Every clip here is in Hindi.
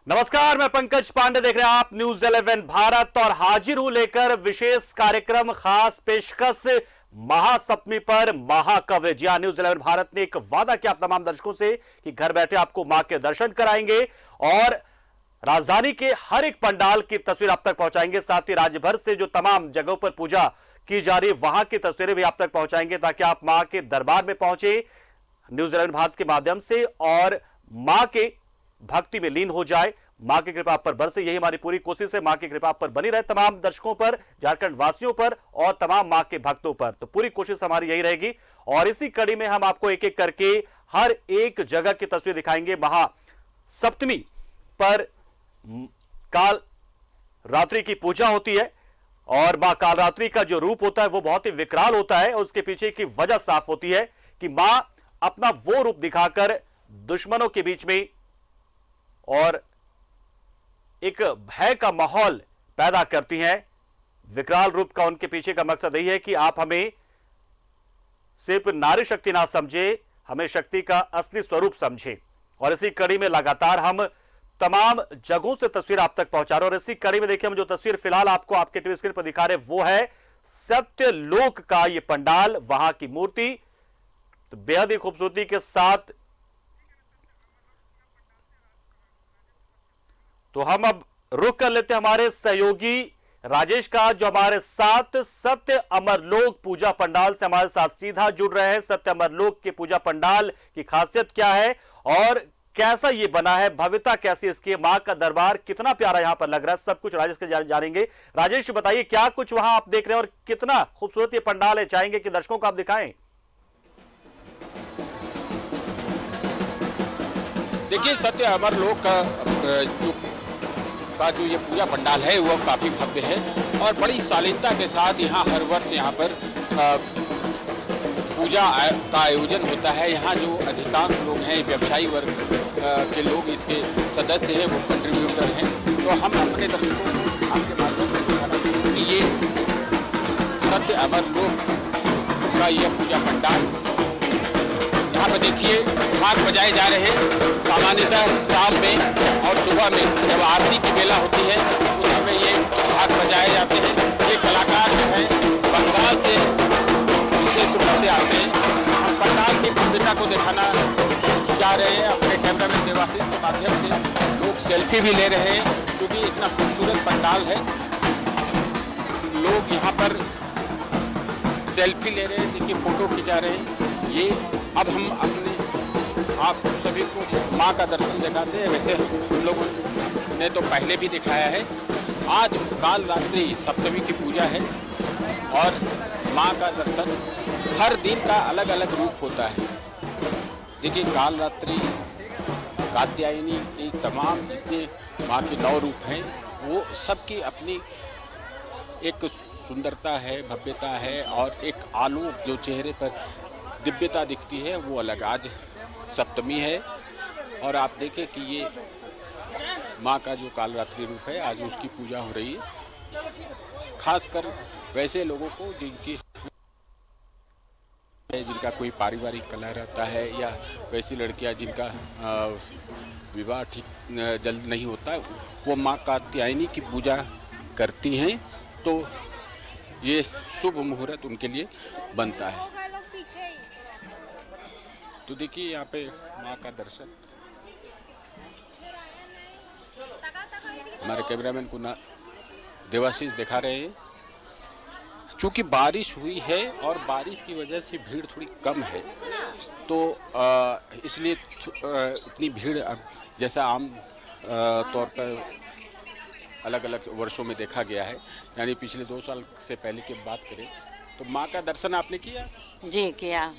नमस्कार, मैं पंकज पांडे, देख रहे हैं आप न्यूज 11 भारत और हाजिर हूं लेकर विशेष कार्यक्रम, खास पेशकश महासप्तमी पर महाकवरेज। जी हां, न्यूज 11 भारत ने एक वादा किया आप तमाम दर्शकों से कि घर बैठे आपको मां के दर्शन कराएंगे और राजधानी के हर एक पंडाल की तस्वीर आप तक पहुंचाएंगे। साथ ही राज्य भर से जो तमाम जगहों पर पूजा की जा रही है वहां की तस्वीरें भी आप तक पहुंचाएंगे, ताकि आप मां के दरबार में पहुंचे न्यूज 11 भारत के माध्यम से और मां के भक्ति में लीन हो जाए, मां की कृपा आप पर बरसे। यही हमारी पूरी कोशिश है, मां की कृपा आप पर बनी रहे, तमाम दर्शकों पर, झारखंड वासियों पर और तमाम मां के भक्तों पर। तो पूरी कोशिश हमारी यही रहेगी और इसी कड़ी में हम आपको एक एक करके हर एक जगह की तस्वीर दिखाएंगे। महासप्तमी पर काल रात्रि की पूजा होती है और मां कालरात्रि का जो रूप होता है वो बहुत ही विकराल होता है। उसके पीछे की वजह साफ होती है कि मां अपना वो रूप दिखाकर दुश्मनों के बीच में और एक भय का माहौल पैदा करती हैं। विकराल रूप का उनके पीछे का मकसद यही है कि आप हमें सिर्फ नारी शक्ति ना समझे, हमें शक्ति का असली स्वरूप समझे। और इसी कड़ी में लगातार हम तमाम जगहों से तस्वीर आप तक पहुंचा रहे हैं। और इसी कड़ी में देखिए, हम जो तस्वीर फिलहाल आपको आपके टीवी स्क्रीन पर दिखा रहे हैं वो है सत्यलोक का ये पंडाल, वहां की मूर्ति तो बेहद ही खूबसूरती के साथ। तो हम अब रुक कर लेते हैं हमारे सहयोगी राजेश का, जो हमारे साथ सत्य अमरलोक पूजा पंडाल से हमारे साथ सीधा जुड़ रहे हैं। सत्य अमरलोक के पूजा पंडाल की खासियत क्या है और कैसा ये बना है, भव्यता कैसी इसकी, मां का दरबार कितना प्यारा यहां पर लग रहा है, सब कुछ राजेश के जानेंगे। राजेश बताइए, क्या कुछ वहां आप देख रहे हैं और कितना खूबसूरत ये पंडाल है, चाहेंगे कि दर्शकों को आप दिखाएं। देखिए, सत्य अमरलोक का जो ये पूजा पंडाल है वो काफ़ी भव्य है और बड़ी शालीनता के साथ यहाँ हर वर्ष यहाँ पर पूजा का आयोजन होता है। यहाँ जो अधिकांश लोग हैं, व्यवसायी वर्ग के लोग इसके सदस्य हैं, वो कंट्रीब्यूटर हैं। तो हम अपने दर्शकों को आपके माध्यम से दिखाना चाहते हैं कि ये सत्य अमरलोक का यह पूजा पंडाल, यहाँ पर देखिए ढाक बजाए जा रहे हैं। सामान्यतः शाम में और सुबह में जब आरती की बेला होती है उस समय ये ढाक बजाए जाते हैं। ये कलाकार जो हैं बंगाल से विशेष रूप से आते हैं। हम पंडाल की भव्यता को दिखाना चाह रहे हैं अपने कैमरामैन देवाशीष के माध्यम से। लोग सेल्फी भी ले रहे हैं क्योंकि इतना खूबसूरत पंडाल है। लोग यहाँ पर सेल्फी ले रहे हैं, देखिए फोटो खिंचा रहे हैं। ये अब हम अपने आप सभी को माँ का दर्शन दिखाते हैं। वैसे हम लोगों ने तो पहले भी दिखाया है। आज काल रात्रि सप्तमी की पूजा है और माँ का दर्शन हर दिन का अलग अलग रूप होता है। देखिए, काल रात्रि, कात्यायनी, ये तमाम जितने माँ के 9 रूप हैं वो सबकी अपनी एक सुंदरता है, भव्यता है और एक आलोक जो चेहरे पर दिव्यता दिखती है वो अलग। आज सप्तमी है और आप देखें कि ये माँ का जो कालरात्रि रूप है, आज उसकी पूजा हो रही है। खासकर वैसे लोगों को जिनका कोई पारिवारिक कलह रहता है या वैसी लड़कियां जिनका विवाह ठीक जल्द नहीं होता, वो माँ कात्यायनी की पूजा करती हैं, तो ये शुभ मुहूर्त उनके लिए बनता है। तो देखिए, यहाँ पे माँ का दर्शन हमारे कैमरामैन को देवाशीष दिखा रहे हैं। चूँकि बारिश हुई है और बारिश की वजह से भीड़ थोड़ी कम है, तो इसलिए इतनी भीड़ जैसा आम तौर पर अलग अलग वर्षों में देखा गया है, यानी पिछले 2 साल से पहले की बात करें तो माँ का दर्शन आपने किया? जी किया।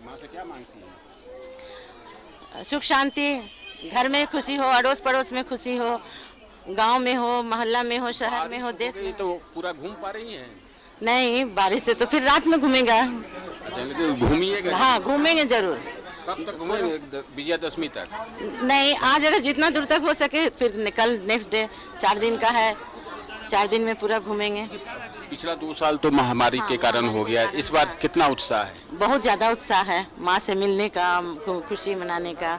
माँ से क्या मांगती हैं? सुख शांति, घर में खुशी हो, अड़ोस पड़ोस में खुशी हो, गांव में हो, मोहल्ला में हो, शहर में हो, देश में। तो पूरा घूम पा रही हैं? नहीं, बारिश से तो फिर रात में घूमेगा। अच्छा, लेकिन घूमिएगा? हाँ, घूमेंगे जरूर। कब तक घूमेंगे? विजयादशमी तक? नहीं, आज अगर जितना दूर तक हो सके, फिर कल नेक्स्ट डे 4 दिन का है, 4 दिन में पूरा घूमेंगे। पिछला 2 साल तो महामारी के कारण हो गया, इस बार कितना उत्साह है? बहुत ज़्यादा उत्साह है माँ से मिलने का, खुशी मनाने का।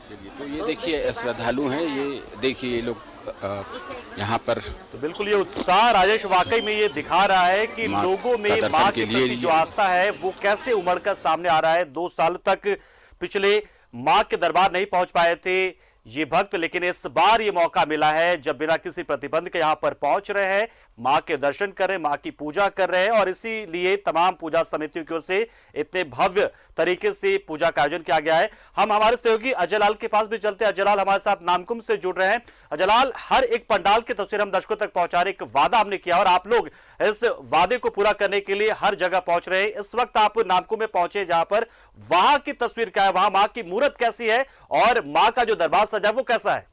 तो ये देखिए श्रद्धालु हैं, ये देखिए ये लोग यहाँ पर तो बिल्कुल ये उत्साह राजेश वाकई में ये दिखा रहा है कि माँ लोगों में का दर्शन माँ के के लिए प्रति जो आस्था है वो कैसे उमड़ कर सामने आ रहा है। 2 साल तक पिछले माँ के दरबार नहीं पहुंच पाए थे ये भक्त, लेकिन इस बार ये मौका मिला है जब बिना किसी प्रतिबंध के यहाँ पर पहुंच रहे हैं, माँ के दर्शन कर रहे हैं, माँ की पूजा कर रहे हैं। और इसीलिए तमाम पूजा समितियों की ओर से इतने भव्य तरीके से पूजा का आयोजन किया गया है। हम हमारे सहयोगी अजय लाल के पास भी चलते हैं। अजय लाल हमारे साथ नामकुम से जुड़ रहे हैं। अजय लाल, हर एक पंडाल की तस्वीर हम दर्शकों तक पहुंचाने एक वादा हमने किया और आप लोग इस वादे को पूरा करने के लिए हर जगह पहुंच रहे हैं। इस वक्त आप नामकुम में पहुंचे जहां पर वहां की तस्वीर क्या है, वहां मां की मूर्त कैसी है और मां का जो दरबार सजा वो कैसा है?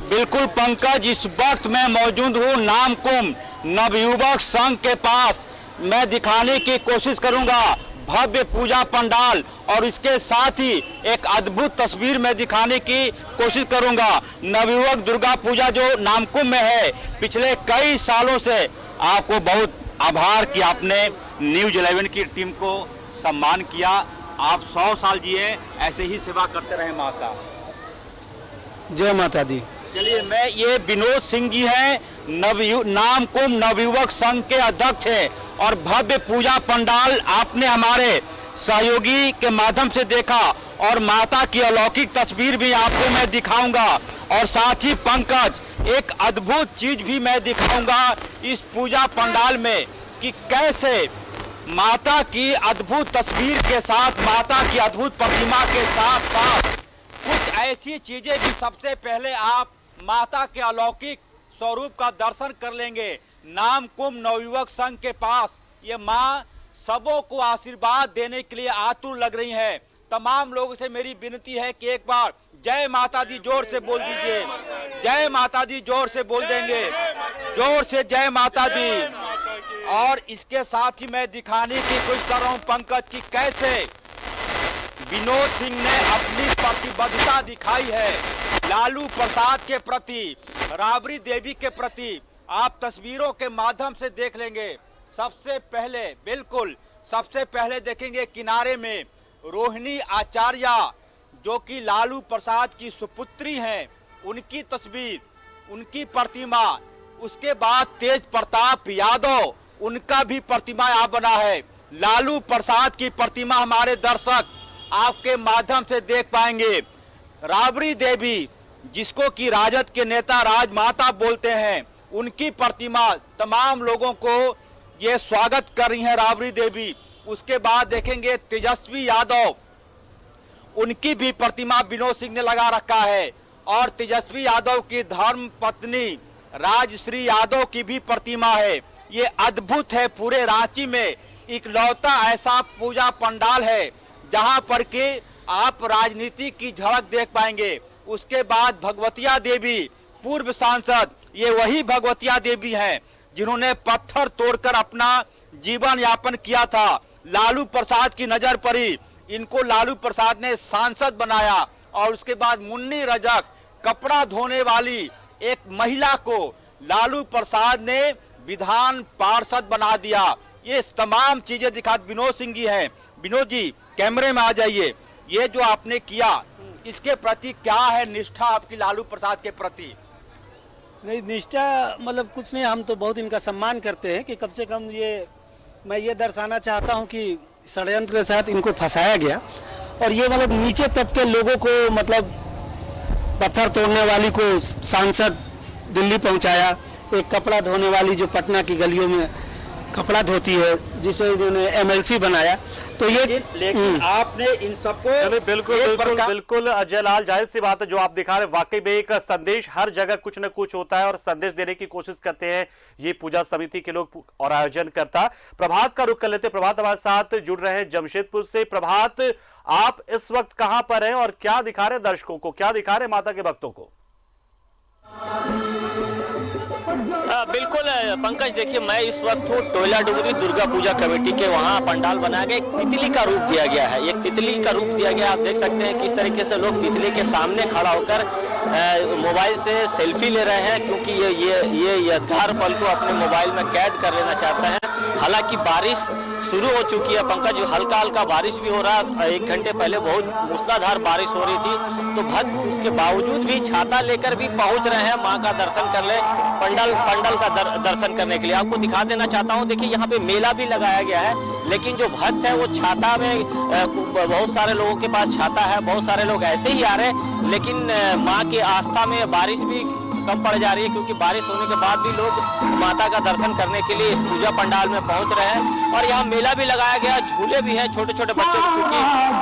बिल्कुल पंकज, इस वक्त मैं मौजूद हूँ नामकुम नवयुवक संघ के पास। मैं दिखाने की कोशिश करूंगा भव्य पूजा पंडाल और इसके साथ ही एक अद्भुत तस्वीर में दिखाने की कोशिश करूंगा। नवयुवक दुर्गा पूजा जो नामकुम में है, पिछले कई सालों से आपको बहुत आभार कि आपने न्यूज़ 11 की टीम को सम्मान किया। आप 100 साल जिए, ऐसे ही सेवा करते रहे माँ का। जय माता दी। चलिए, मैं ये विनोद सिंह जी हैं, नामकुम नवयुवक संघ के अध्यक्ष हैं और भव्य पूजा पंडाल आपने हमारे सहयोगी के माध्यम से देखा और माता की अलौकिक तस्वीर भी आपको मैं दिखाऊंगा और साथ ही पंकज एक अद्भुत चीज भी मैं दिखाऊंगा इस पूजा पंडाल में कि कैसे माता की अद्भुत तस्वीर के साथ, माता की अद्भुत प्रतिमा के साथ साथ कुछ ऐसी चीजें भी सबसे पहले आप माता के अलौकिक स्वरूप का दर्शन कर लेंगे। नामकुम नवयुवक संघ के पास ये माँ सबों को आशीर्वाद देने के लिए आतुर लग रही हैं। तमाम लोगों से मेरी विनती है कि एक बार जय माता दी जोर से बोल दीजिए। जय माता दी जोर से बोल देंगे, जोर से जय माता दी। और इसके साथ ही मैं दिखाने की कोशिश कर रहा हूँ पंकज की कैसे विनोद सिंह ने अपनी प्रतिबद्धता दिखाई है लालू प्रसाद के प्रति, राबड़ी देवी के प्रति। आप तस्वीरों के माध्यम से देख लेंगे। सबसे पहले, बिल्कुल सबसे पहले देखेंगे किनारे में रोहिणी आचार्य जो कि लालू प्रसाद की सुपुत्री हैं, उनकी तस्वीर, उनकी प्रतिमा। उसके बाद तेज प्रताप यादव, उनका भी प्रतिमा यहाँ बना है। लालू प्रसाद की प्रतिमा हमारे दर्शक आपके माध्यम से देख पाएंगे। राबड़ी देवी जिसको कि राजद के नेता राजमाता बोलते हैं, उनकी प्रतिमा तमाम लोगों को ये स्वागत कर रही है राबड़ी देवी। उसके बाद देखेंगे तेजस्वी यादव, उनकी भी प्रतिमा विनोद सिंह ने लगा रखा है और तेजस्वी यादव की धर्म पत्नी राजश्री यादव की भी प्रतिमा है। ये अद्भुत है, पूरे रांची में इकलौता ऐसा पूजा पंडाल है जहां पर के आप राजनीति की झलक देख पाएंगे। उसके बाद भगवतिया देवी, पूर्व सांसद, ये वही भगवतिया देवी हैं जिन्होंने पत्थर तोड़कर अपना जीवन यापन किया था। लालू प्रसाद की नजर पड़ी, इनको लालू प्रसाद ने सांसद बनाया। और उसके बाद मुन्नी रजक, कपड़ा धोने वाली एक महिला को लालू प्रसाद ने विधान पार्षद बना दिया। ये तमाम चीजें दिखा विनोद सिंह जी हैं। विनोद जी कैमरे में आ जाइए। ये जो आपने किया इसके प्रति क्या है निष्ठा आपकी लालू प्रसाद के प्रति? नहीं, निष्ठा मतलब कुछ नहीं, हम तो बहुत इनका सम्मान करते हैं कि कम से कम मैं ये दर्शाना चाहता हूँ कि षड्यंत्र के साथ इनको फंसाया गया और ये मतलब नीचे तबके लोगों को, मतलब पत्थर तोड़ने वाली को सांसद दिल्ली पहुँचाया, एक कपड़ा धोने वाली जो पटना की गलियों में कपड़ा धोती है जिसे इन्होंने MLC बनाया। तो ये लेकिन आपने इन सबको बिल्कुल अजय लाल, जाहिर सी बात है जो आप दिखा रहे वाकई में एक संदेश, हर जगह कुछ न कुछ होता है और संदेश देने की कोशिश करते हैं ये पूजा समिति के लोग और आयोजन करता। प्रभात का रुख कर लेते। प्रभात हमारे साथ जुड़ रहे हैं जमशेदपुर से। प्रभात, आप इस वक्त कहां पर हैं और क्या दिखा रहे दर्शकों को, क्या दिखा रहे माता के भक्तों को? बिल्कुल पंकज, देखिए मैं इस वक्त हूँ टोयला डुगरी दुर्गा पूजा कमेटी के, वहाँ पंडाल बनाया गया, एक तितली का रूप दिया गया है। एक तितली का रूप दिया गया, आप देख सकते हैं किस तरीके से लोग तितली के सामने खड़ा होकर मोबाइल से सेल्फी ले रहे हैं, क्योंकि ये यादगार पल को अपने मोबाइल में कैद कर लेना चाहते हैं। हालांकि बारिश शुरू हो चुकी है पंकज, हल्का हल्का बारिश भी हो रहा है। 1 घंटे पहले बहुत मूसलाधार बारिश हो रही थी, तो भक्त उसके बावजूद भी छाता लेकर भी पहुंच रहे हैं मां का दर्शन कर ले, पंडाल का दर्शन करने के लिए। आपको दिखा देना चाहता हूं, देखिए यहाँ पे मेला भी लगाया गया है, लेकिन जो भक्त है वो छाता में, बहुत सारे लोगों के पास छाता है, बहुत सारे लोग ऐसे ही आ रहे हैं, लेकिन माँ की आस्था में बारिश भी कम पड़ जा रही है, क्योंकि बारिश होने के बाद भी लोग माता का दर्शन करने के लिए इस पूजा पंडाल में पहुंच रहे हैं। और यहाँ मेला भी लगाया गया, झूले भी हैं छोटे छोटे बच्चों के, क्योंकि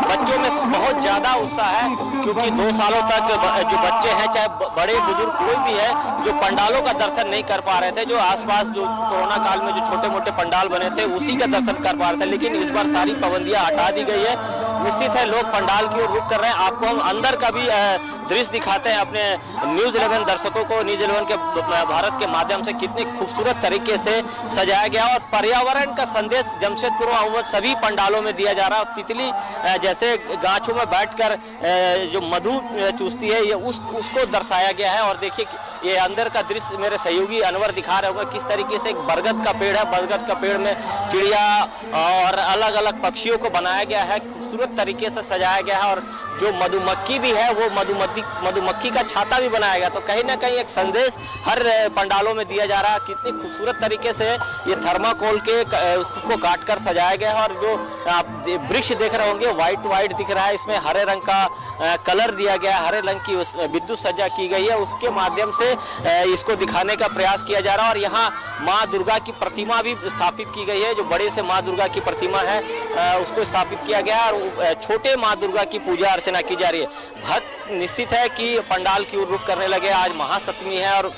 बच्चों में बहुत ज्यादा उत्साह है, क्योंकि 2 सालों तक जो बच्चे हैं, चाहे बड़े बुजुर्ग कोई भी है, जो पंडालों का दर्शन नहीं कर पा रहे थे, जो आसपास जो कोरोना काल में जो छोटे मोटे पंडाल बने थे उसी का दर्शन कर पा रहे थे, लेकिन इस बार सारी पाबंदियां हटा दी गई है। निश्चित है लोग पंडाल की ओर रुख कर रहे हैं। आपको हम अंदर का भी दृश्य दिखाते हैं अपने न्यूज़ 11 दर्शकों को। न्यूज़ 11 के भारत के माध्यम से कितने खूबसूरत तरीके से सजाया गया और पर्यावरण का संदेश जमशेदपुर में सभी पंडालों में दिया जा रहा है। तितली जैसे गाछों में बैठकर जो मधु चूसती है, ये उसको दर्शाया गया है। और देखिए ये अंदर का दृश्य मेरे सहयोगी अनवर दिखा रहे होंगे किस तरीके से एक बरगद का पेड़ है, बरगद का पेड़ में चिड़िया और अलग अलग पक्षियों को बनाया गया है, खूबसूरत तरीके से सजाया गया है। और जो मधुमक्खी भी है वो मधुमक्खी का छाता भी बनाया गया, तो कहीं ना कहीं एक संदेश हर पंडालों में दिया जा रहा है। कितनी खूबसूरत तरीके से ये थर्माकोल के को काट कर सजाया गया है। और जो आप वृक्ष देख रहे होंगे वाइट दिख रहा है, इसमें हरे रंग का कलर दिया गया है, हरे रंग की विद्युत सज्जा की गई है, उसके माध्यम से इसको दिखाने का प्रयास किया जा रहा है। और यहाँ माँ दुर्गा की प्रतिमा भी स्थापित की गई है, जो बड़े से माँ दुर्गा की प्रतिमा है उसको स्थापित किया गया है, और छोटे माँ दुर्गा की पूजा अर्चना की जा रही है। भक्त निश्चित है कि पंडाल की ओर रुख करने लगे। आज महासप्तमी है और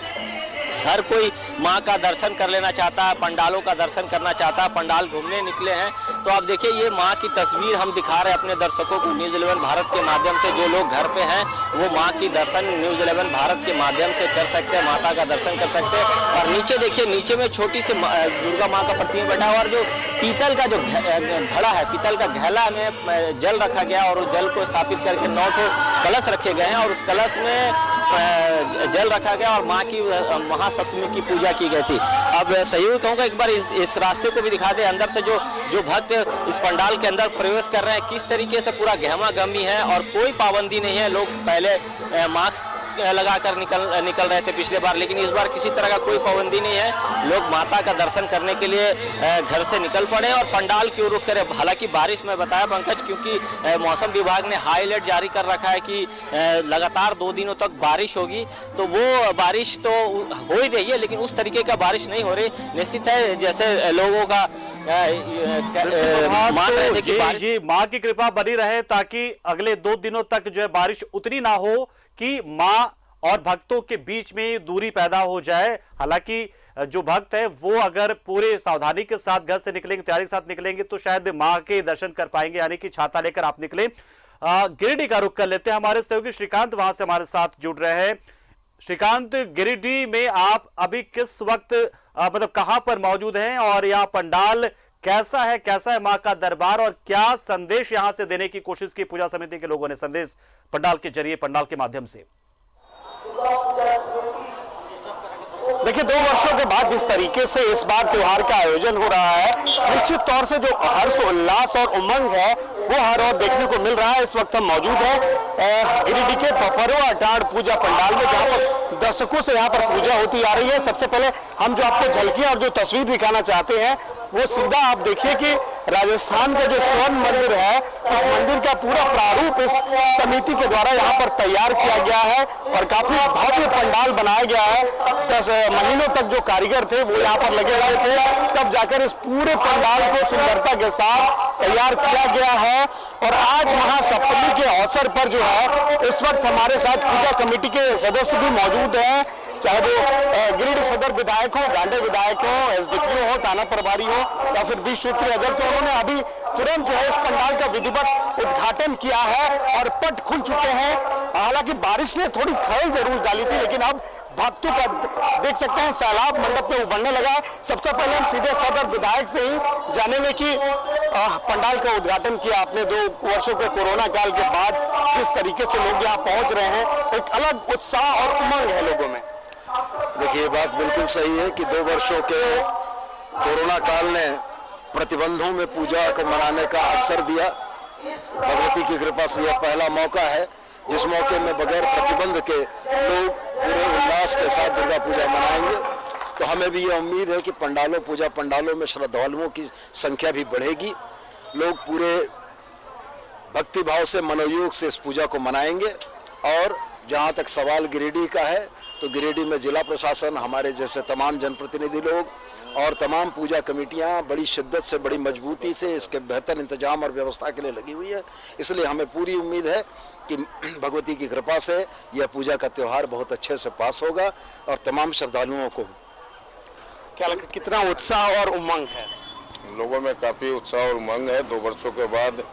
हर कोई माँ का दर्शन कर लेना चाहता है, पंडालों का दर्शन करना चाहता है, पंडाल घूमने निकले हैं। तो आप देखिए ये माँ की तस्वीर हम दिखा रहे हैं अपने दर्शकों को न्यूज़ 11 भारत के माध्यम से। जो लोग घर पे हैं वो माँ की दर्शन न्यूज़ 11 भारत के माध्यम से कर सकते हैं, माता का दर्शन कर सकते हैं। और नीचे देखिए, नीचे में छोटी सी दुर्गा माँ का प्रतिमा बैठा हुआ, और जो पीतल का जो घड़ा है, पीतल का घैला में जल रखा गया और उस जल को स्थापित करके 9 कलश रखे गए हैं, और उस कलश में जल रखा गया और माँ की महासप्तमी की पूजा की गई थी। अब सहयोग कहूँगा एक बार इस रास्ते को भी दिखा दे। अंदर से जो भक्त इस पंडाल के अंदर प्रवेश कर रहे हैं, किस तरीके से पूरा गहमा गहमी है और कोई पाबंदी नहीं है। लोग पहले मास्क लगाकर निकल रहे थे पिछले बार, लेकिन इस बार किसी तरह का कोई पाबंदी नहीं है। लोग माता का दर्शन करने के लिए घर से निकल पड़े और पंडाल की ओर रुख करे। हालांकि बारिश में बताया पंकज, क्योंकि मौसम विभाग ने हाई अलर्ट जारी कर रखा है कि लगातार 2 दिनों तक बारिश होगी, तो वो बारिश तो हो ही रही है, लेकिन उस तरीके का बारिश नहीं हो रही। निश्चित है जैसे लोगों का मान रहे थे कि माँ की कृपा बनी रहे, ताकि अगले 2 दिनों तक जो है बारिश उतनी ना हो कि माँ और भक्तों के बीच में दूरी पैदा हो जाए। हालांकि जो भक्त है वो अगर पूरे सावधानी के साथ घर से निकलेंगे, तैयारी के साथ निकलेंगे, तो शायद माँ के दर्शन कर पाएंगे, यानी कि छाता लेकर आप निकले। गिरिडीह का रुख कर लेते हैं, हमारे सहयोगी श्रीकांत वहां से हमारे साथ जुड़ रहे हैं। श्रीकांत, गिरिडीह में आप अभी किस वक्त मतलब कहां पर मौजूद हैं और यहाँ पंडाल कैसा है माँ का दरबार, और क्या संदेश यहां से देने की कोशिश की पूजा समिति के लोगों ने, संदेश पंडाल के जरिए, पंडाल के माध्यम से? देखिए 2 वर्षों के बाद जिस तरीके से इस बार त्योहार का आयोजन हो रहा है, निश्चित तौर से जो हर्ष उल्लास और उमंग है वो हर और देखने को मिल रहा है। इस वक्त हम मौजूद हैं गिरिडीह के पपरुआ अटाड़ पूजा पंडाल में, जहां पर दशकों से यहाँ पर पूजा होती आ रही है। सबसे पहले हम जो आपको झलकियां और जो तस्वीर दिखाना चाहते हैं वो सीधा आप देखिए कि राजस्थान का जो स्वर्ण मंदिर है, उस मंदिर का पूरा प्रारूप इस समिति के द्वारा यहाँ पर तैयार किया गया है और काफी भव्य पंडाल बनाया गया है। 10 महीनों तक जो कारीगर थे वो यहाँ पर लगे हुए थे, तब जाकर इस पूरे पंडाल को सुंदरता के साथ तैयार किया गया है। और आज महासप्तमी के अवसर पर जो है इस वक्त हमारे साथ पूजा कमेटी के सदस्य भी मौजूद हैं, चाहे वो गिरिडीह सदर विधायक हो, गांडे विधायक हो, एसडीपीओ हो, थाना प्रभारी हो या फिर 20 सूत्री अजब, तो उन्होंने अभी तुरंत जो है इस पंडाल का विधिवत उद्घाटन किया है और पट खुल चुके हैं। हालांकि बारिश ने थोड़ी खलल जरूर डाली थी, लेकिन अब भक्तों का देख सकते हैं सैलाब मंडप में उभरने लगा है। सबसे पहले हम सीधे सदर विधायक से ही जानेंगे कि पंडाल का उद्घाटन किया आपने 2 वर्षों के कोरोना काल के बाद, जिस तरीके से लोग यहाँ पहुंच रहे हैं, एक अलग उत्साह और उमंग है लोगों में। देखिए ये बात बिल्कुल सही है कि 2 वर्षों के कोरोना काल ने प्रतिबंधों में पूजा को मनाने का अवसर दिया। भगवती की कृपा से यह पहला मौका है जिस मौके में बगैर प्रतिबंध के लोग पूरे उल्लास के साथ दुर्गा पूजा मनाएंगे। तो हमें भी यह उम्मीद है कि पूजा पंडालों में श्रद्धालुओं की संख्या भी बढ़ेगी। लोग पूरे भक्ति भाव से मनोयोग से इस पूजा को मनाएंगे। और जहाँ तक सवाल गिरिडीह का है तो गिरिडीह में जिला प्रशासन, हमारे जैसे तमाम जनप्रतिनिधि लोग और तमाम पूजा कमेटियाँ बड़ी शिद्दत से, बड़ी मजबूती से इसके बेहतर इंतजाम और व्यवस्था के लिए लगी हुई है। इसलिए हमें पूरी उम्मीद है कि भगवती की कृपा से यह पूजा का त्यौहार बहुत अच्छे से पास होगा और तमाम श्रद्धालुओं को क्या लगता है कितना उत्साह और उमंग है? लोगों में काफ़ी उत्साह और उमंग है। 2 वर्षों के बाद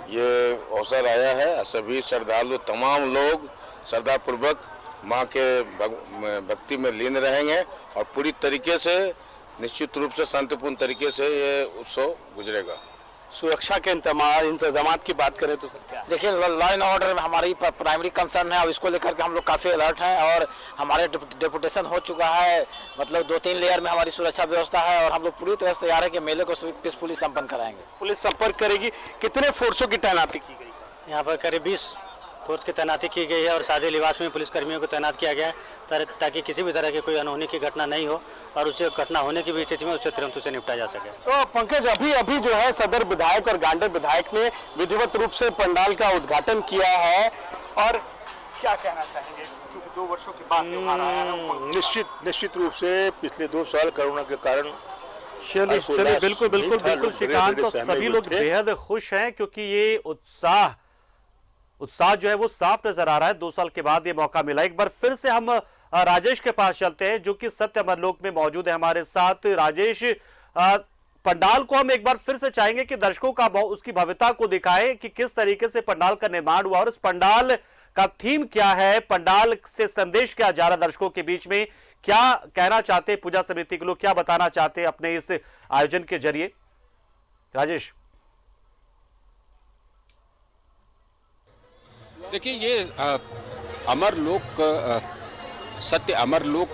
ये अवसर आया है। सभी श्रद्धालु, तमाम लोग श्रद्धापूर्वक माँ के भक्ति में लीन रहेंगे और पूरी तरीके से, निश्चित रूप से शांतिपूर्ण तरीके से ये उत्सव गुजरेगा। सुरक्षा के इंतजामात की बात करें तो सर क्या? देखिए, लॉ एंड ऑर्डर में हमारी प्राइमरी कंसर्न है और इसको लेकर के हम लोग काफ़ी अलर्ट हैं और हमारे डेपुटेशन हो चुका है। मतलब 2-3 लेयर में हमारी सुरक्षा व्यवस्था है और हम लोग पूरी तरह से तैयार है कि मेले को पीसफुली संपन्न कराएंगे। पुलिस संपर्क करेगी। कितने फोर्सों की तैनाती की गई? यहाँ पर करीब 20 फोर्स की तैनाती की गई है और सादे लिबास में पुलिस कर्मियों को तैनात किया गया है ताकि किसी भी तरह की कोई अनहोनी की घटना नहीं हो और उसे घटना होने की भी स्थिति में उससे तुरंत उसे निपटा जा सके। तो पंकज, अभी जो है सदर विधायक और गांडेय विधायक ने विधिवत रूप से पंडाल का उद्घाटन किया है और क्या कहना चाहेंगे क्योंकि 2 वर्षों के बाद त्योहार आया है? निश्चित रूप से पिछले 2 साल कोरोना के कारण चलिए बिल्कुल श्रीकांत, तो सभी लोग बेहद खुश हैं क्योंकि ये उत्साह जो है वो साफ नजर आ रहा है। 2 साल के बाद ये मौका मिला। एक बार फिर से हम राजेश के पास चलते हैं जो कि सत्य अमरलोक में मौजूद है हमारे साथ। राजेश, पंडाल को हम एक बार फिर से चाहेंगे कि दर्शकों का उसकी भव्यता को दिखाएं कि किस तरीके से पंडाल का निर्माण हुआ और इस पंडाल का थीम क्या है, पंडाल से संदेश क्या जा रहा दर्शकों के बीच में, क्या कहना चाहते पूजा समिति के लोग, क्या बताना चाहते अपने इस आयोजन के जरिए? राजेश, देखिए, ये सत्य अमरलोक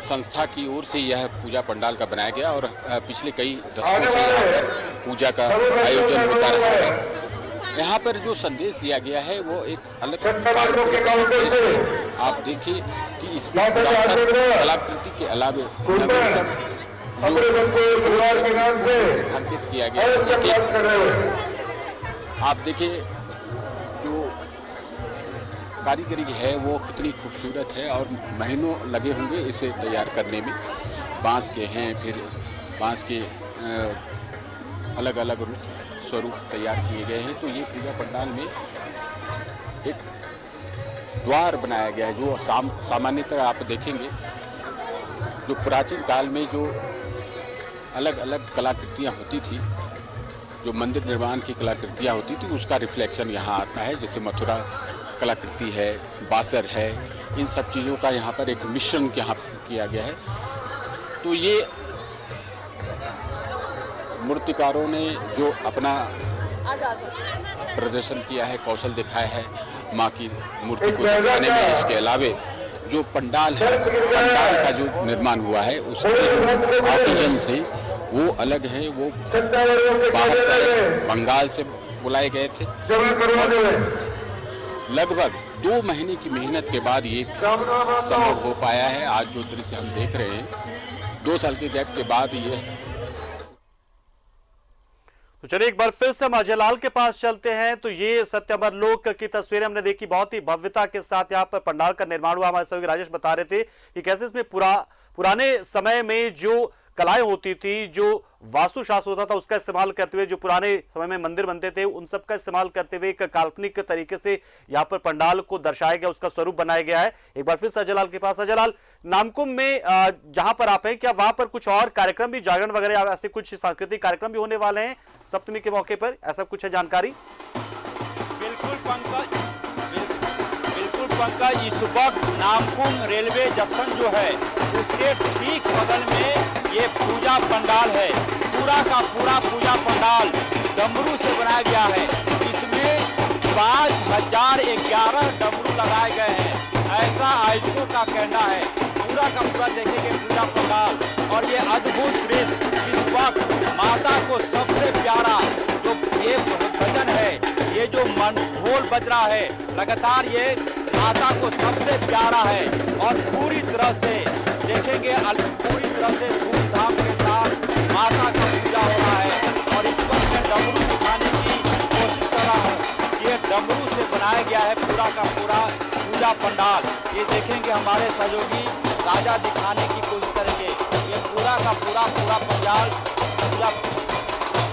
संस्था की ओर से यह पूजा पंडाल का बनाया गया और पिछले कई दशकों से यहाँ पर पूजा का आयोजन होता रहा है। यहाँ पर जो संदेश दिया गया है वो एक अलग संदेश है। आप देखिए कि इसमें कलाकृति के अलावे रेखांकित किया गया। आप देखिए जो कारीगरी है वो कितनी खूबसूरत है और महीनों लगे होंगे इसे तैयार करने में। बांस के हैं, फिर बांस के अलग अलग स्वरूप तैयार किए गए हैं। तो ये पूजा पंडाल में एक द्वार बनाया गया है जो सामान्यतः आप देखेंगे जो प्राचीन काल में जो अलग अलग कलाकृतियाँ होती थी, जो मंदिर निर्माण की कलाकृतियाँ होती थी, उसका रिफ्लेक्शन यहाँ आता है। जैसे मथुरा कलाकृति है, बासर है, इन सब चीज़ों का यहाँ पर एक मिश्रण यहाँ किया गया है। तो ये मूर्तिकारों ने जो अपना प्रदर्शन किया है, कौशल दिखाया है माँ की मूर्ति को दिखाने में, इसके अलावे जो पंडाल है, पंडाल का जो निर्माण हुआ है उसके आर्टिजन से वो अलग है। वो बाहर से, बंगाल से बुलाए गए थे। लगभग 2 महीने की मेहनत के बाद ये संभव हो पाया है। आज जो दृश्य हम देख रहे हैं 2 साल के गैप के बाद ये। तो चलिए एक बार फिर से हम अजय लाल के पास चलते हैं। तो ये सत्य अमरलोक की तस्वीरें हमने देखी, बहुत ही भव्यता के साथ यहाँ पर पंडाल का निर्माण हुआ। हमारे सहयोगी राजेश बता रहे थे कि कैसे इसमें पुराने समय में जो कलाएं होती थी, जो वास्तुशास्त्र होता था उसका इस्तेमाल करते हुए, जो पुराने समय में मंदिर बनते थे उन सब का इस्तेमाल करते हुए एक काल्पनिक तरीके से यहाँ पर पंडाल को दर्शाया गया, उसका स्वरूप बनाया गया है। एक बार फिर से अजय लाल के पास। अजय लाल, नामकुम में जहां पर आप हैं, क्या वहां पर कुछ और कार्यक्रम भी, जागरण वगैरह ऐसे कुछ सांस्कृतिक कार्यक्रम भी होने वाले हैं सप्तमी के मौके पर, ऐसा कुछ है जानकारी? बिल्कुल पंकज, इस वक्त नामकुम रेलवे जंक्शन जो है उसके ठीक बगल में ये पूजा पंडाल है। पूरा का पूरा पूजा पंडाल डमरू से बनाया गया है। इसमें 5011 डमरू लगाए गए हैं, ऐसा आयोजकों का कहना है। पूरा का पूरा देखेंगे पूजा पंडाल और ये अद्भुत दृश्य। वक्त माता को सबसे प्यारा जो ये भजन है, ये जो ढोल बज रहा है लगातार, ये माता को सबसे प्यारा है और पूरी तरह से देखेंगे, पूरी तरह से धूमधाम के साथ माता का पूजा हो रहा है। और इस वक्त मैं डमरू दिखाने की कोशिश कर रहा हूँ। ये डमरू से बनाया गया है पूरा का पूरा पूजा पंडाल। ये देखेंगे हमारे सहयोगी राजा दिखाने की कोशिश करेंगे। ये पूरा का पूरा पंडाल पूजा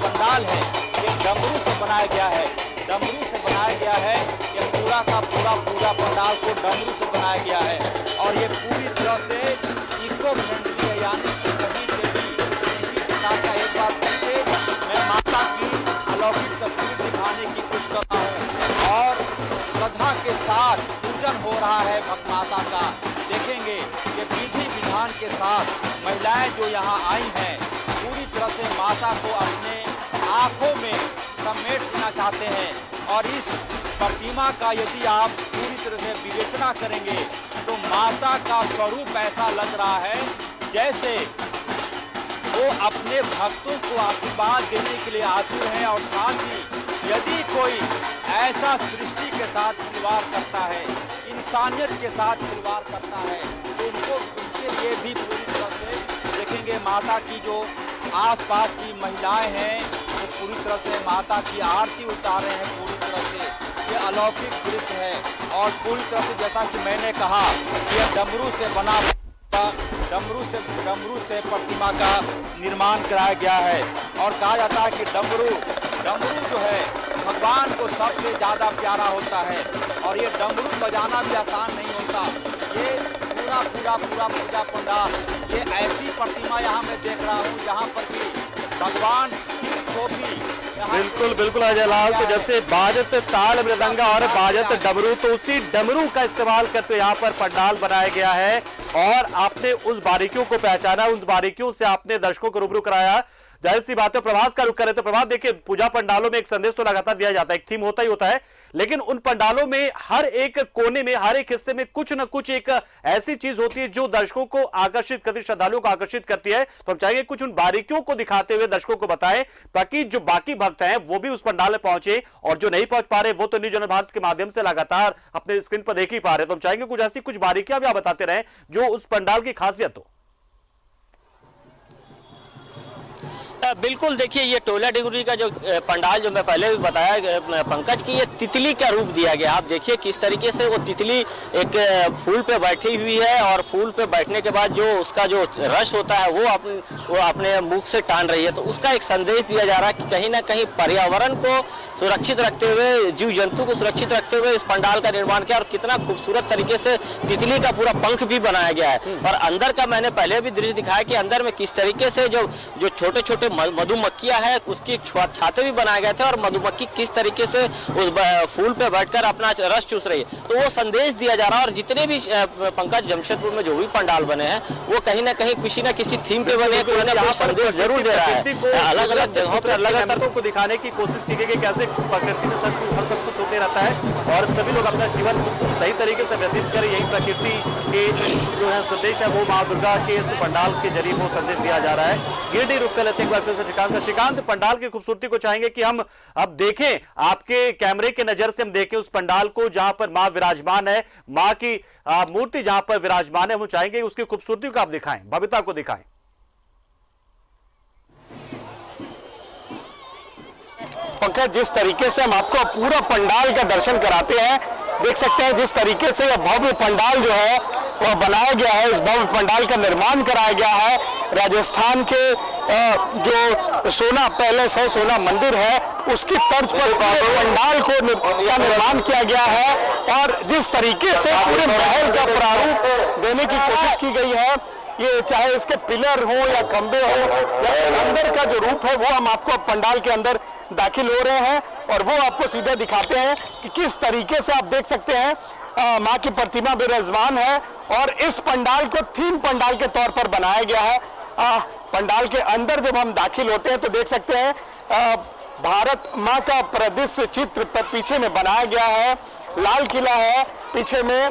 पंडाल है, ये डमरू से बनाया गया है, डमरू से बनाया गया है। ये पूरा का पूरा पूजा पंडाल को डमरू से बनाया गया है और ये पूरी तरह से इको फ्रेंडली है, यानी कि कहीं से भी किसी प्रकार का एक बार फिर से मैं माता की अलौकिक तस्वीर दिखाने की कोशिश कर रहा हूँ और श्रद्धा के साथ पूजन हो रहा है भक्त माता का। देखेंगे कि विधि विधान के साथ महिलाएं जो यहाँ आई हैं पूरी तरह से माता को अपने आँखों में समेट लेना चाहते हैं। और इस प्रतिमा का यदि आप पूरी तरह से विवेचना करेंगे तो माता का स्वरूप ऐसा लग रहा है जैसे वो अपने भक्तों को आशीर्वाद देने के लिए आतुर हैं और साथ ही यदि कोई ऐसा सृष्टि के साथ खिलवाड़ करता है, इंसानियत के साथ खिलवाड़ करता है, तो उनके लिए भी पूरी तरह से देखेंगे माता की जो आसपास की महिलाएं हैं वो पूरी तरह से माता की आरती उतार रहे हैं। पूरी तरह से ये अलौकिक दृश्य है और पूरी तरह से जैसा कि मैंने कहा ये डमरू से बना डमरू से प्रतिमा का निर्माण कराया गया है। और कहा जाता है कि डमरू जो है भगवान को सबसे ज़्यादा प्यारा होता है और ये डमरू बजाना भी आसान नहीं होता। ये पूरा पूजा पंडाल, ये ऐसी प्रतिमा यहाँ मैं देख रहा हूँ जहाँ पर कि भगवान शिव को भी बिल्कुल अजय लाल, तो जैसे बाजत ताल मृदंगा और बाजत डमरू, तो उसी डमरू का इस्तेमाल करते यहाँ पर पंडाल बनाया गया है और आपने उस बारीकियों को पहचाना, उन बारीकियों से आपने दर्शकों को रूबरू कराया। जाहिर सी बात है, प्रभात का रुख करें तो प्रभात देखिए, पूजा पंडालों में एक संदेश तो लगातार दिया जाता है, एक थीम होता ही होता है, लेकिन उन पंडालों में हर एक कोने में, हर एक हिस्से में कुछ न कुछ एक ऐसी चीज होती है जो दर्शकों को आकर्षित करती है, श्रद्धालुओं को आकर्षित करती है। तो हम चाहेंगे कुछ उन बारीकियों को दिखाते हुए दर्शकों को बताएं ताकि जो बाकी भक्त हैं वो भी उस पंडाल में पहुंचे और जो नहीं पहुंच पा रहे वो तो न्यूज़ जनता भारत के माध्यम से लगातार अपने स्क्रीन पर देख ही पा रहे। तो हम चाहेंगे कुछ ऐसी कुछ बारीकियां भी आप बताते रहे जो उस पंडाल की खासियत हो। बिल्कुल, देखिए ये टोला डिगरी का जो पंडाल जो मैं पहले भी बताया पंकज की, ये तितली का रूप दिया गया। आप देखिए किस तरीके से वो तितली एक फूल पे बैठी हुई है और फूल पे बैठने के बाद जो उसका जो रस होता है वो अपने मुख से टान रही है। तो उसका एक संदेश दिया जा रहा है कि कहीं ना कहीं पर्यावरण को सुरक्षित रखते हुए, जीव जंतु को सुरक्षित रखते हुए इस पंडाल का निर्माण किया और कितना खूबसूरत तरीके से तितली का पूरा पंख भी बनाया गया है। और अंदर का मैंने पहले भी दृश्य दिखाया कि अंदर में किस तरीके से जो छोटे छोटे मधुमक्खियां है उसकी छाते भी बनाए गए थे और मधुमक्खी किस तरीके से उस फूल पे बैठकर अपना रस चूस रही है। तो वो संदेश दिया जा रहा है। और जितने भी पंकज जमशेदपुर में जो भी पंडाल बने हैं वो कहीं ना कहीं किसी न किसी थीम पे बने, कोई ना कोई संदेश जरूर दे रहा है। अलग अलग जगहों पर अलग अलग को दिखाने की कोशिश की गई कैसे प्रकृति में सब कुछ होते रहता है और सभी लोग अपना जीवन सही तरीके से व्यतीत करें। यही प्रकृति के जो है संदेश है वो माँ दुर्गा के इस पंडाल के जरिए वो संदेश दिया जा रहा है। गिरडी रुक कर लेते एक बार फिर से श्रीकांत, पंडाल की खूबसूरती को चाहेंगे कि हम अब देखें, आपके कैमरे के नजर से हम देखें उस पंडाल को जहां पर मां विराजमान है, मां की मूर्ति जहां पर विराजमान है, हम चाहेंगे उसकी खूबसूरती को आप दिखाएं, भव्यता को दिखाएं। पंकज, जिस तरीके से हम आपको पूरा पंडाल का दर्शन कराते हैं, देख सकते हैं जिस तरीके से यह भव्य पंडाल जो है वह बनाया गया है। इस भव्य पंडाल का निर्माण कराया गया है। राजस्थान के जो सोना पैलेस है, सोना मंदिर है, उसकी तर्ज पर पंडाल को निर्माण किया गया है और जिस तरीके से पूरे महल का प्रारूप देने की कोशिश की गई है, ये चाहे इसके पिलर हो या खंबे हो या अंदर का जो रूप है वो हम आपको पंडाल के अंदर दाखिल हो रहे हैं और वो आपको सीधे दिखाते हैं कि किस तरीके से आप देख सकते हैं माँ की प्रतिमा विराजमान है और इस पंडाल को थीम पंडाल के तौर पर बनाया गया है। पंडाल के अंदर जब हम दाखिल होते हैं तो देख सकते हैं भारत माँ का प्रदृश्य चित्र पीछे में बनाया गया है, लाल किला है पीछे में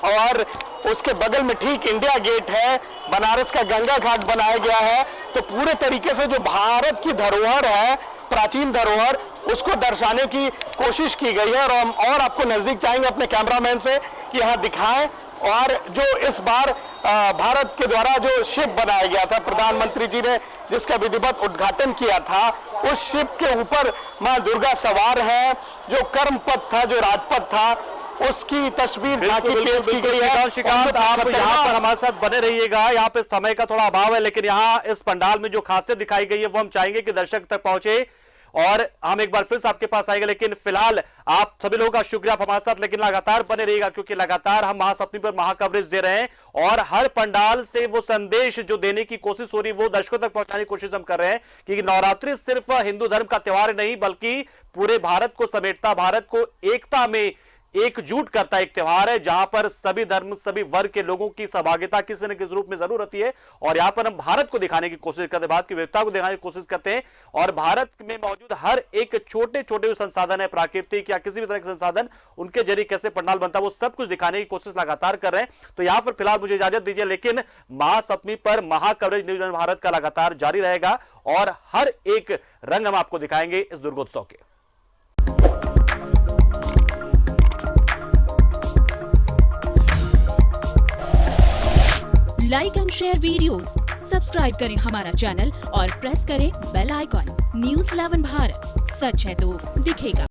और उसके बगल में ठीक इंडिया गेट है, बनारस का गंगा घाट बनाया गया है। तो पूरे तरीके से जो भारत की धरोहर है, प्राचीन धरोहर, उसको दर्शाने की कोशिश की गई है। और हम और आपको नजदीक चाहेंगे अपने कैमरामैन से कि यहाँ दिखाएं। और जो इस बार भारत के द्वारा जो शिप बनाया गया था, प्रधानमंत्री जी ने जिसका विधिवत उद्घाटन किया था, उस शिप के ऊपर मां दुर्गा सवार है। जो कर्म पथ था, जो राजपथ था, उसकी तस्वीर झांकी पेश की गई है। श्रीकांत, आप यहाँ पर हमारे साथ बने रहिएगा। यहाँ पे समय का थोड़ा अभाव है, लेकिन यहाँ इस पंडाल में जो खासियत दिखाई गई है वो हम चाहेंगे कि दर्शक तक पहुंचे और हम एक बार फिर से आपके पास आएंगे। लेकिन फिलहाल आप सभी लोगों का शुक्रिया आप हमारे साथ, लेकिन लगातार बने रहिएगा क्योंकि लगातार हम महासप्तमी पर महाकवरेज दे रहे हैं और हर पंडाल से वो संदेश जो देने की कोशिश हो रही है वो दर्शकों तक पहुंचाने की कोशिश हम कर रहे हैं कि नवरात्रि सिर्फ हिंदू धर्म का त्योहार नहीं बल्कि पूरे भारत को समेटता, भारत को एकता में एकजुट करता एक त्योहार है जहां पर सभी धर्म, सभी वर्ग के लोगों की सहभागिता किसी न किसी रूप में जरूर होती है। और यहां पर हम भारत को दिखाने की कोशिश करते हैं, भारत की विविधता को दिखाने की कोशिश करते हैं और भारत में मौजूद हर एक छोटे छोटे जो संसाधन है, प्राकृतिक या किसी भी तरह के संसाधन, उनके जरिए कैसे पंडाल बनता है वो सब कुछ दिखाने की कोशिश लगातार कर रहे हैं। तो यहां पर फिलहाल मुझे इजाजत दीजिए, लेकिन महासप्तमी पर महाकवरेज न्यूज़ भारत का लगातार जारी रहेगा और हर एक रंग हम आपको दिखाएंगे इस दुर्गोत्सव के। Like and share videos, subscribe करें हमारा चैनल और प्रेस करें बेल आइकॉन। News 11 भारत, सच है तो दिखेगा।